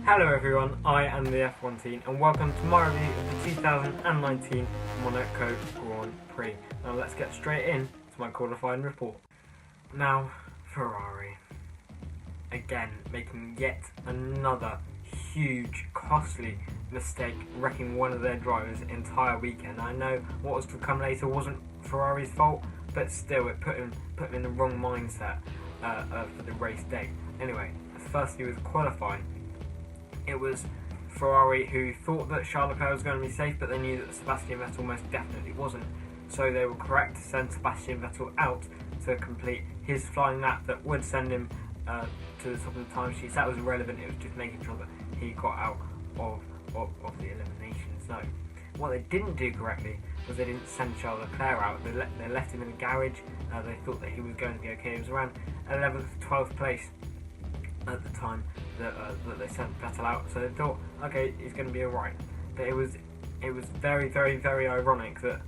Hello everyone, I am the F1 team and welcome to my review of the 2019 Monaco Grand Prix. Now let's get straight in to my qualifying report. Now, Ferrari, again making yet another huge, costly mistake, wrecking one of their drivers' entire weekend. I know what was to come later wasn't Ferrari's fault, but still it put him in the wrong mindset for the race day. Anyway, firstly with qualifying. It was Ferrari who thought that Charles Leclerc was going to be safe, but they knew that Sebastian Vettel most definitely wasn't. So they were correct to send Sebastian Vettel out to complete his flying lap that would send him to the top of the timesheets. That was irrelevant, it was just making sure that he got out of the elimination zone. What they didn't do correctly was they didn't send Charles Leclerc out. They left him in the garage. They thought that he was going to be okay. He was around 11th, 12th place at the time that they sent Vettel out, so they thought, okay, he's going to be alright. But it was very, very, very ironic that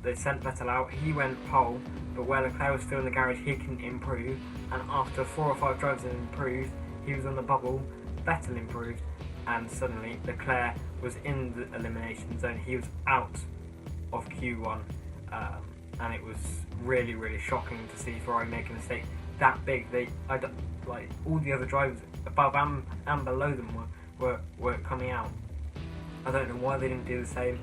they sent Vettel out, he went pole, but where Leclerc was still in the garage, he couldn't improve, and after 4 or 5 drivers had improved, he was on the bubble, Vettel improved, and suddenly Leclerc was in the elimination zone. He was out of Q1, and it was really, really shocking to see Ferrari make a mistake that big. Like all the other drivers above and below them were coming out. I don't know why they didn't do the same.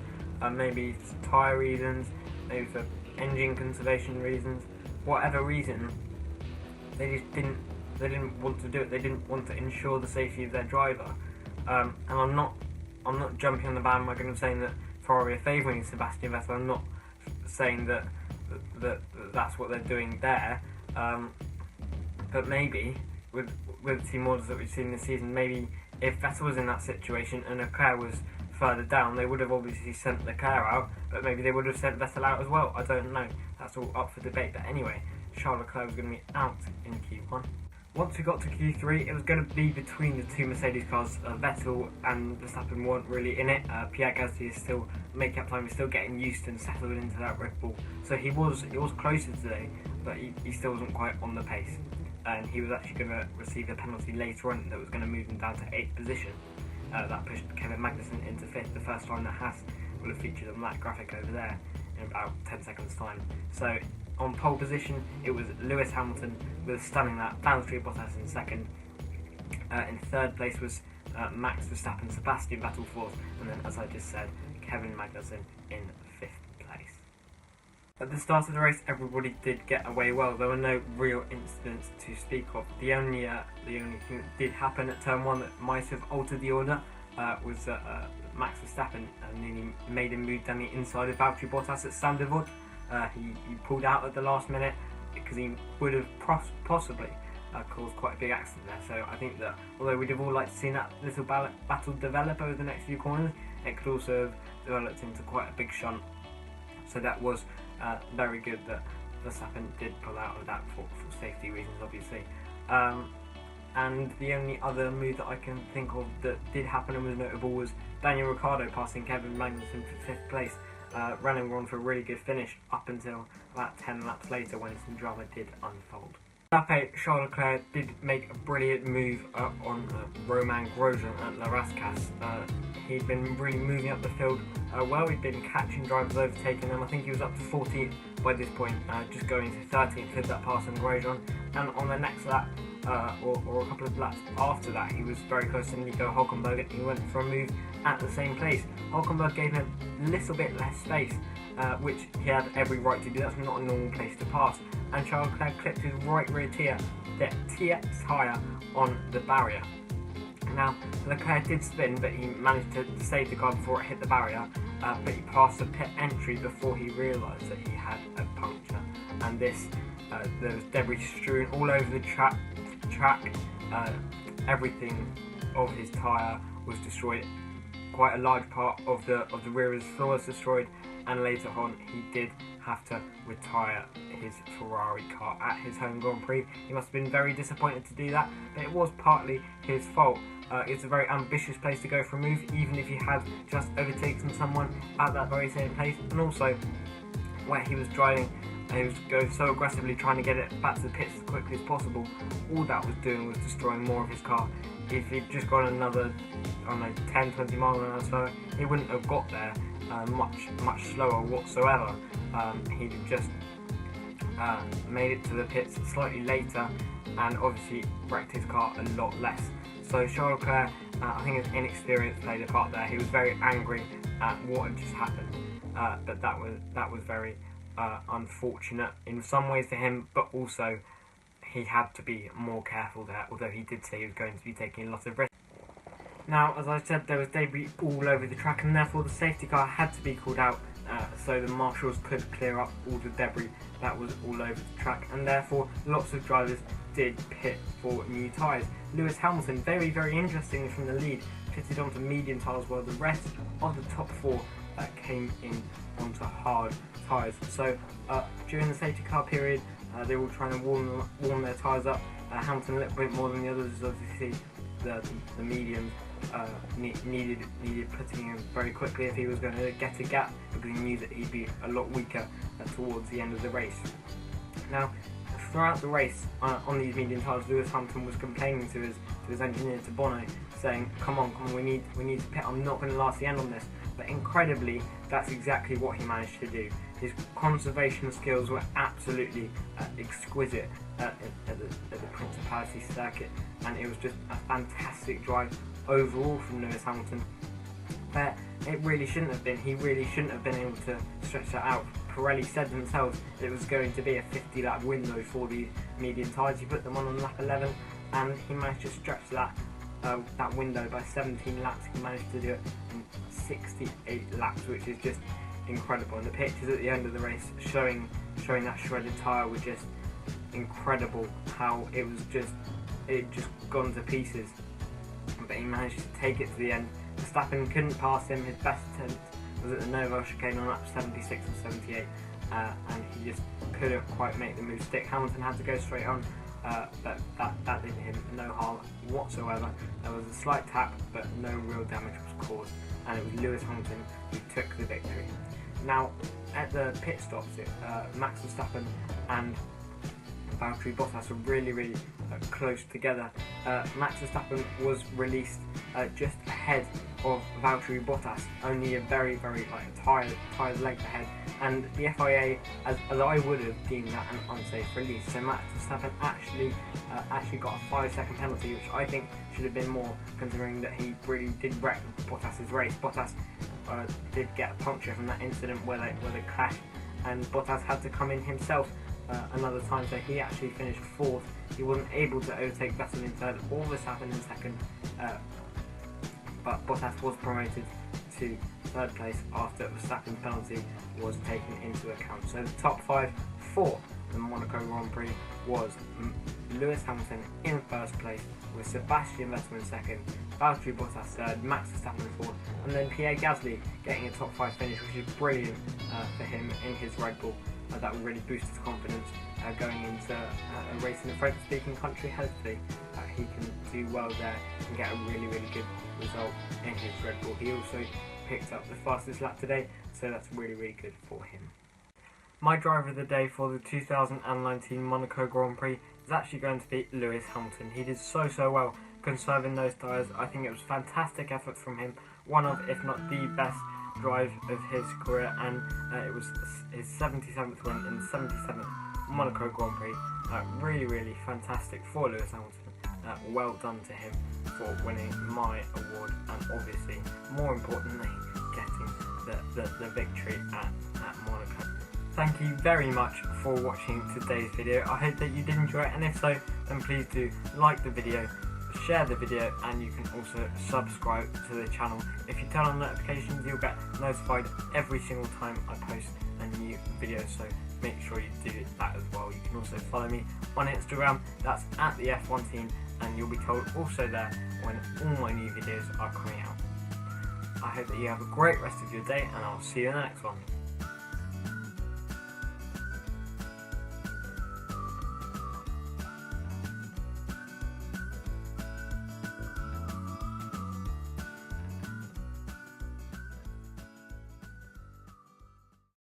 Maybe for tyre reasons, maybe for engine conservation reasons, whatever reason. They just didn't want to do it. They didn't want to ensure the safety of their driver. And I'm not jumping on the bandwagon of saying that Ferrari are favouring Sebastian Vettel. I'm not saying that that's what they're doing there. But maybe with the team orders that we've seen this season, maybe if Vettel was in that situation and Leclerc was further down, they would have obviously sent Leclerc out, but maybe they would have sent Vettel out as well. I don't know. That's all up for debate. But anyway, Charles Leclerc was going to be out in Q1. Once we got to Q3, it was going to be between the two Mercedes cars. Vettel and Verstappen weren't really in it. Pierre Gasly is still making up time. He's still getting used and settled into that Red Bull. So he was closer today, but he still wasn't quite on the pace. And he was actually going to receive a penalty later on that was going to move him down to 8th position. That pushed Kevin Magnussen into 5th, the first time that Haas will have featured on that graphic over there in about 10 seconds time. So on pole position it was Lewis Hamilton with a stunning lap, Valtteri Bottas in 2nd. In 3rd place was Max Verstappen, Sebastian Vettel 4th, and then as I just said, Kevin Magnussen in 5th place. At the start of the race, everybody did get away well. There were no real incidents to speak of. The only thing that did happen at turn 1 that might have altered the order was that Max Verstappen nearly made him move down the inside of Valtteri Bottas at Standard. He pulled out at the last minute because he would have possibly caused quite a big accident there. So I think that although we'd have all liked to see that little battle develop over the next few corners, it could also have developed into quite a big shunt. So that was very good that Verstappen did pull out of that for safety reasons, obviously. And the only other move that I can think of that did happen and was notable was Daniel Ricciardo passing Kevin Magnussen for 5th place, running on for a really good finish up until about 10 laps later when some drama did unfold. Lap 8, Charles Leclerc did make a brilliant move on Romain Grosjean at La Rascasse. He'd been really moving up the field well. He'd been catching drivers, overtaking them. I think he was up to 14th by this point, just going to 13th with that pass on Grosjean. And on the next lap, or a couple of laps after that, he was very close to Nico Hülkenberg, and he went for a move at the same place. Hülkenberg gave him a little bit less space, which he had every right to do. That's not a normal place to pass. And Charles Leclerc clipped his right rear tyre on the barrier. Now, Leclerc did spin, but he managed to save the car before it hit the barrier, but he passed the pit entry before he realised that he had a puncture. And there was debris strewn all over the track. Everything of his tyre was destroyed. Quite a large part of the rear of his floor was destroyed, and later on he did have to retire his Ferrari car at his home Grand Prix. He must have been very disappointed to do that, but it was partly his fault. It's a very ambitious place to go for a move, even if he had just overtaken someone at that very same place, and also where he was driving and he was going so aggressively trying to get it back to the pits as quickly as possible. All that was doing was destroying more of his car. if he'd just gone another, I don't know, 10-20 miles an hour or so, he wouldn't have got there much slower whatsoever. He'd have just made it to the pits slightly later, and obviously wrecked his car a lot less. So Charles Leclerc, I think his inexperience played a part there. He was very angry at what had just happened, but that was very unfortunate in some ways for him, but also he had to be more careful there, although he did say he was going to be taking a lot of risks. Now, as I said, there was debris all over the track, and therefore the safety car had to be called out so the marshals could clear up all the debris that was all over the track, and therefore lots of drivers did pit for new tyres. Lewis Hamilton, very, very interestingly from the lead, pitted onto medium tyres, while the rest of the top four came in onto hard tyres. So during the safety car period, they were all trying to warm their tyres up. Hamilton a little bit more than the others, obviously the mediums needed putting in very quickly if he was going to get a gap, because he knew that he'd be a lot weaker towards the end of the race. Now, throughout the race on these medium tyres, Lewis Hamilton was complaining to his engineer, to Bono, saying, come on, we need to pit, I'm not going to last the end on this. But incredibly, that's exactly what he managed to do. His conservation skills were absolutely exquisite at the Principality circuit, and it was just a fantastic drive overall from Lewis Hamilton. But it really shouldn't have been. He really shouldn't have been able to stretch that out. Pirelli said themselves it was going to be a 50-lap window for these medium tyres. He put them on lap 11, and he managed to stretch that window by 17 laps. He managed to do it in 68 laps, which is just incredible. And the pictures at the end of the race showing that shredded tyre were just incredible. How it just gone to pieces. But he managed to take it to the end. Verstappen couldn't pass him. His best attempt was at the Novo chicane on lap 76 and 78, and he just couldn't quite make the move stick. Hamilton had to go straight on, but that did him no harm whatsoever. There was a slight tap, but no real damage was caused, and it was Lewis Hamilton who took the victory. Now, at the pit stops, Max Verstappen and Valtteri Bottas were really close together. Max Verstappen was released just ahead of Valtteri Bottas, only a very tired length ahead, and the FIA, as I would have, deemed that an unsafe release. So Max Verstappen actually got a 5-second penalty, which I think should have been more, considering that he really did wreck Bottas's race. Bottas did get a puncture from that incident where they clashed, and Bottas had to come in himself another time, so he actually finished 4th. He wasn't able to overtake Vettel in 3rd or Verstappen in 2nd, but Bottas was promoted to 3rd place after Verstappen's penalty was taken into account. So the top 5 for the Monaco Grand Prix was Lewis Hamilton in 1st place, with Sebastian Vettel in 2nd, Valtteri Bottas 3rd, Max Verstappen 4th, and then Pierre Gasly getting a top 5 finish, which is brilliant for him in his Red Bull. That will really boost his confidence going into a race in a French-speaking country. Hopefully he can do well there and get a really good result in his Red Bull. He also picked up the fastest lap today, so that's really good for him. My driver of the day for the 2019 Monaco Grand Prix is actually going to be Lewis Hamilton. He did so well conserving those tyres. I think it was fantastic effort from him, one of, if not the best drive of his career, and it was his 77th win in the 77th Monaco Grand Prix. Really fantastic for Lewis Hamilton. Well done to him for winning my award, and obviously more importantly getting the victory at Monaco. Thank you very much for watching today's video. I hope that you did enjoy it, and if so, then please do like the video, share the video, and you can also subscribe to the channel. If you turn on notifications, you'll get notified every single time I post a new video, so make sure you do that as well. You can also follow me on Instagram, that's at the F1 team, and you'll be told also there when all my new videos are coming out. I hope that you have a great rest of your day, and I'll see you in the next one.